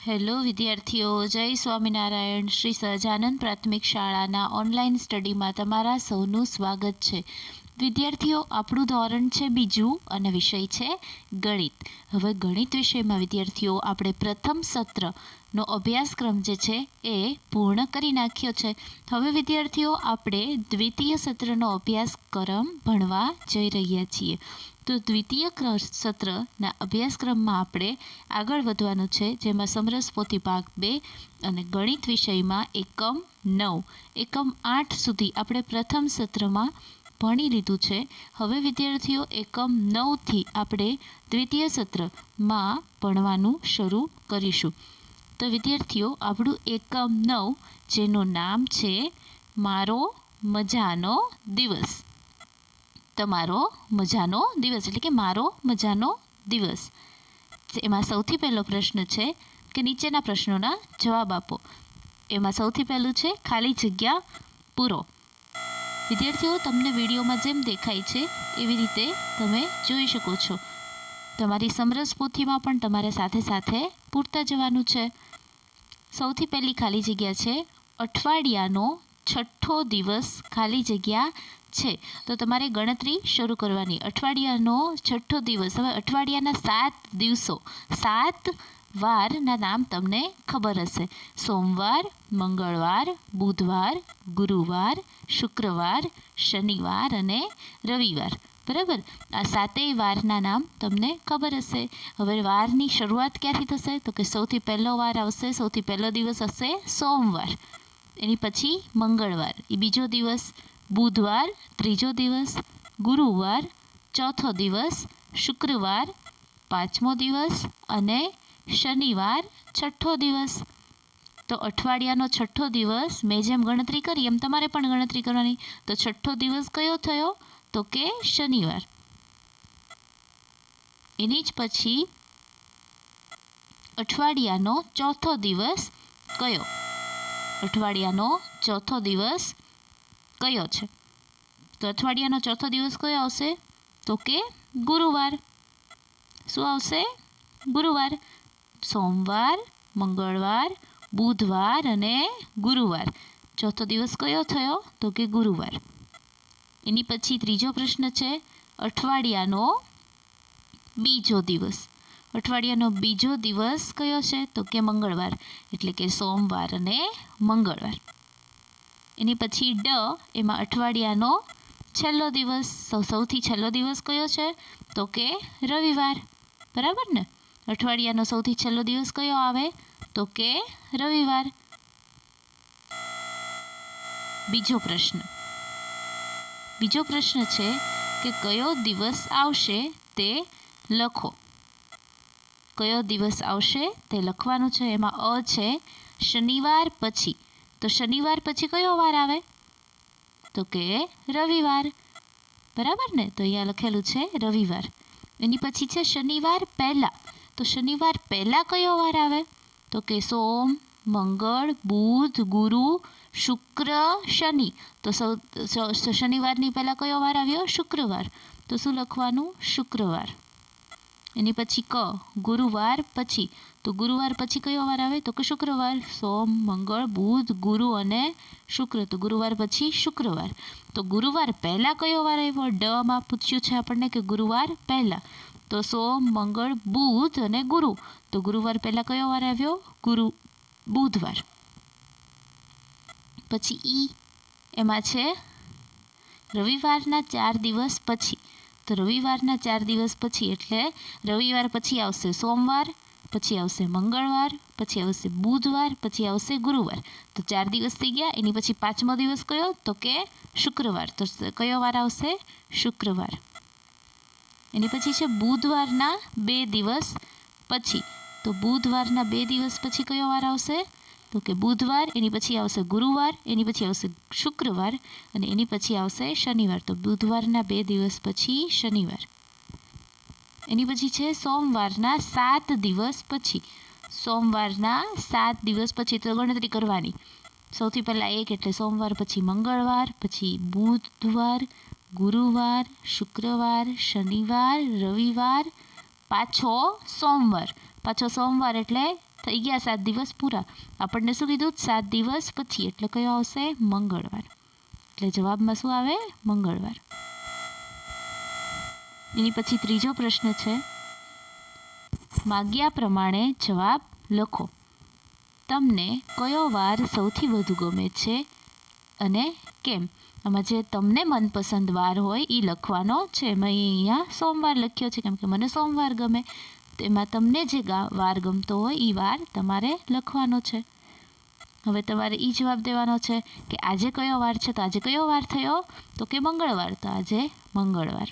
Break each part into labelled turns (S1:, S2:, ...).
S1: Hello વિદ્યાર્થીઓ, જય સ્વામિનારાયણ. શ્રી સહજાનંદ પ્રાથમિક શાળાના ઓનલાઈન સ્ટડીમાં તમારા સૌનું સ્વાગત છે. વિદ્યાર્થીઓ, આપણું ધોરણ છે બીજું અને વિષય છે ગણિત. હવે ગણિત વિષયમાં વિદ્યાર્થીઓ આપણે પ્રથમ સત્રનો અભ્યાસક્રમ જે છે એ પૂર્ણ કરી નાખ્યો છે. હવે વિદ્યાર્થીઓ આપણે દ્વિતીય સત્રનો અભ્યાસક્રમ ભણવા જઈ રહ્યા છીએ. તો દ્વિતીય સત્રના અભ્યાસક્રમમાં આપણે આગળ વધવાનું છે, જેમાં સમરસ પોથી ભાગ 2 અને ગણિત વિષયમાં એકમ 9, એકમ 8 સુધી આપણે પ્રથમ સત્રમાં ભણી લીધું છે. હવે વિદ્યાર્થીઓ એકમ 9થી આપણે દ્વિતીય સત્રમાં ભણવાનું શરૂ કરીશું. તો વિદ્યાર્થીઓ આપણું એકમ 9 જેનું નામ છે મારો મજાનો દિવસ. તમારો મજાનો દિવસ એટલે કે મારો મજાનો દિવસ. એમાં સૌથી પહેલો પ્રશ્ન છે કે નીચેના પ્રશ્નોના જવાબ આપો. એમાં સૌથી પહેલું છે ખાલી જગ્યા પૂરો. વિદ્યાર્થીઓ, તમને વિડીયોમાં જેમ દેખાય છે એવી રીતે તમે જોઈ શકો છો. તમારી સમરસ પોથીમાં પણ તમારે સાથે સાથે પૂરતા જવાનું છે. સૌથી પહેલી ખાલી જગ્યા છે અઠવાડિયાનો છઠ્ઠો દિવસ ખાલી જગ્યા છે. તો તમારે ગણતરી શરૂ કરવાની. અઠવાડિયાનો છઠ્ઠો દિવસ. હવે અઠવાડિયાના 7 દિવસો, 7 વારના નામ તમને ખબર હશે. સોમવાર, મંગળવાર, બુધવાર, ગુરુવાર, શુક્રવાર, શનિવાર અને રવિવાર. બરાબર, આ 7 વારના નામ તમને ખબર હશે. હવે વારની શરૂઆત ક્યાંથી થશે? તો કે સૌથી પહેલો વાર આવશે, સૌથી પહેલો દિવસ હશે સોમવાર. એની પછી મંગળવાર, એ બીજો દિવસ. બુધવાર ત્રીજો દિવસ, ગુરુવાર ચોથો દિવસ, શુક્રવાર પાંચમો દિવસ અને શનિવાર છઠ્ઠો દિવસ. તો અઠવાડિયાનો છઠ્ઠો દિવસ મેં જેમ ગણતરી કરી એમ તમારે પણ ગણતરી કરવાની. તો છઠ્ઠો દિવસ કયો થયો? તો કે શનિવાર. એની જ પછી અઠવાડિયાનો ચોથો દિવસ કયો? અઠવાડિયાનો ચોથો દિવસ કયો છે? તો અઠવાડિયાનો ચોથો દિવસ કયો આવશે? તો કે ગુરુવાર. શું આવશે? ગુરુવાર. સોમવાર, મંગળવાર, બુધવાર અને ગુરુવાર. ચોથો દિવસ કયો થયો? તો કે ગુરુવાર. એની પછી ત્રીજો પ્રશ્ન છે અઠવાડિયાનો બીજો દિવસ. અઠવાડિયાનો બીજો દિવસ કયો છે? તો કે મંગળવાર. એટલે કે સોમવાર અને મંગળવાર. એની પછી એમાં અઠવાડિયાનો છેલ્લો દિવસ. સૌથી છેલ્લો દિવસ કયો છે? તો કે રવિવાર. બરાબર ને? અઠવાડિયાનો સૌથી છેલ્લો દિવસ કયો આવે? તો કે રવિવાર. બીજો પ્રશ્ન છે કે કયો દિવસ આવશે તે લખો. કયો દિવસ આવશે તે લખવાનું છે. એમાં અ છે શનિવાર પછી. તો શનિવાર પછી કયો વાર આવે? તો કે રવિવાર. બરાબર ને? તો અહીંયા લખેલું છે રવિવાર. એની પછી છે શનિવાર પહેલાં. તો શનિવાર પહેલાં કયો વાર આવે? તો કે સોમ, મંગળ, બુધ, ગુરુ, શુક્ર, શનિ. તો શનિવારની પહેલાં કયો વાર આવ્યો? શુક્રવાર. તો શું લખવાનું? શુક્રવાર. એની પછી ગુરુવાર પછી. તો ગુરુવાર પછી કયો વાર આવે? તો કે શુક્રવાર. સોમ, મંગળ, બુધ, ગુરુ અને શુક્ર. તો ગુરુવાર પછી શુક્રવાર. તો ગુરુવાર પહેલાં કયો વાર આવ્યો? માં પૂછ્યું છે આપણને કે ગુરુવાર પહેલાં. તો સોમ, મંગળ, બુધ અને ગુરુ. તો ગુરુવાર પહેલાં કયો વાર આવ્યો? બુધવાર. પછી એમાં છે રવિવારના 4 દિવસ પછી. તો રવિવારના 4 દિવસ પછી એટલે રવિવાર પછી આવશે સોમવાર, પછી આવશે મંગળવાર, પછી આવશે બુધવાર, પછી આવશે ગુરુવાર. તો 4 દિવસ થઈ ગયા. એની પછી પાંચમો દિવસ કયો? તો કે શુક્રવાર. તો કયો વાર આવશે? શુક્રવાર. એની પછી છે બુધવારના 2 દિવસ પછી. તો બુધવારના 2 દિવસ પછી કયો વાર આવશે? તો કે બુધવાર. એની પછી આવશે ગુરુવાર, એની પછી આવશે શુક્રવાર અને એની પછી આવશે શનિવાર. તો બુધવારના 2 દિવસ પછી શનિવાર. એની પછી છે સોમવારના 7 દિવસ પછી. સોમવારના 7 દિવસ પછી. તો ગણતરી કરવાની. સૌથી પહેલાં 1 એટલે સોમવાર, પછી મંગળવાર, પછી બુધવાર, ગુરુવાર, શુક્રવાર, શનિવાર, રવિવાર, પાછો સોમવાર. પાછો સોમવાર એટલે થઈ ગયા 7 દિવસ પૂરા. આપણને શું કીધું? 7 દિવસ પછી, એટલે કયો આવશે? મંગળવાર. એટલે જવાબમાં શું આવે? મંગળવાર. એની પછી ત્રીજો પ્રશ્ન છે, માગ્યા પ્રમાણે જવાબ લખો. તમને કયો વાર સૌથી વધુ ગમે છે અને કેમ? આમાં જે તમને મનપસંદ વાર હોય એ લખવાનો છે. મેં અહીંયા સોમવાર લખ્યો છે કેમ કે મને સોમવાર ગમે. તેમાં તમને જે વાર ગમતો હોય એ વાર તમારે લખવાનો છે. હવે તમારે એ જવાબ દેવાનો છે કે આજે કયો વાર છે. તો આજે કયો વાર થયો? તો કે મંગળવાર. તો આજે મંગળવાર.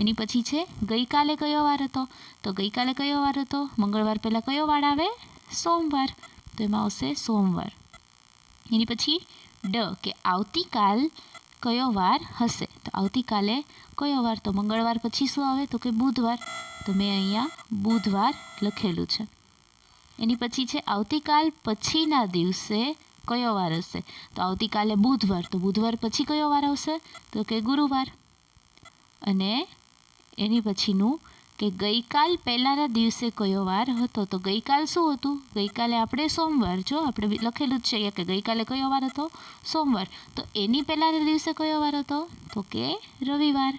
S1: એની પછી છે ગઈકાલે કયો વાર હતો? તો ગઈકાલે કયો વાર હતો? મંગળવાર પહેલાં કયો વાર આવે? સોમવાર. તો એમાં આવશે સોમવાર. એની પછી કે આવતીકાલ કયો વાર હશે? તો આવતીકાલે કયો વાર? તો મંગળવાર પછી શું આવે? તો કે બુધવાર. તો મેં અહીંયા બુધવાર લખેલું છે. એની પછી છે આવતીકાલ પછીના દિવસે કયો વાર હશે? તો આવતીકાલે બુધવાર. તો બુધવાર પછી કયો વાર આવશે? તો કે ગુરુવાર. અને એની પછીનું કે ગઈકાલ પહેલાંના દિવસે કયો વાર હતો? તો ગઈકાલ શું હતું? ગઈકાલે આપણે સોમવાર. જો આપણે લખેલું જ છે કે ગઈકાલે કયો વાર હતો? સોમવાર. તો એની પહેલાંના દિવસે કયો વાર હતો? તો કે રવિવાર.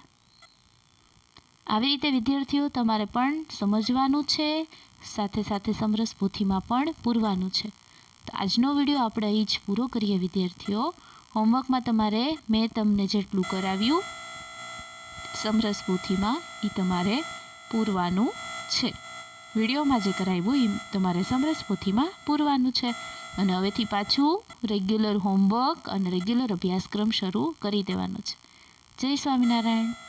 S1: આવી રીતે વિદ્યાર્થીઓ તમારે પણ સમજવાનું છે, સાથે સાથે સમરસ પોથીમાં પણ પૂરવાનું છે. તો આજનો વિડીયો આપણે અહીં જ પૂરો કરીએ વિદ્યાર્થીઓ. હોમવર્કમાં તમારે મેં તમને જેટલું કરાવ્યું સમરસ પોથીમાં એ તમારે પૂરવાનું છે. વિડીયોમાં જે કરાવ્યું એ તમારે સમરસ પોથીમાં પૂરવાનું છે. અને હવેથી પાછું રેગ્યુલર હોમવર્ક અને રેગ્યુલર અભ્યાસક્રમ શરૂ કરી દેવાનો છે. જય સ્વામિનારાયણ.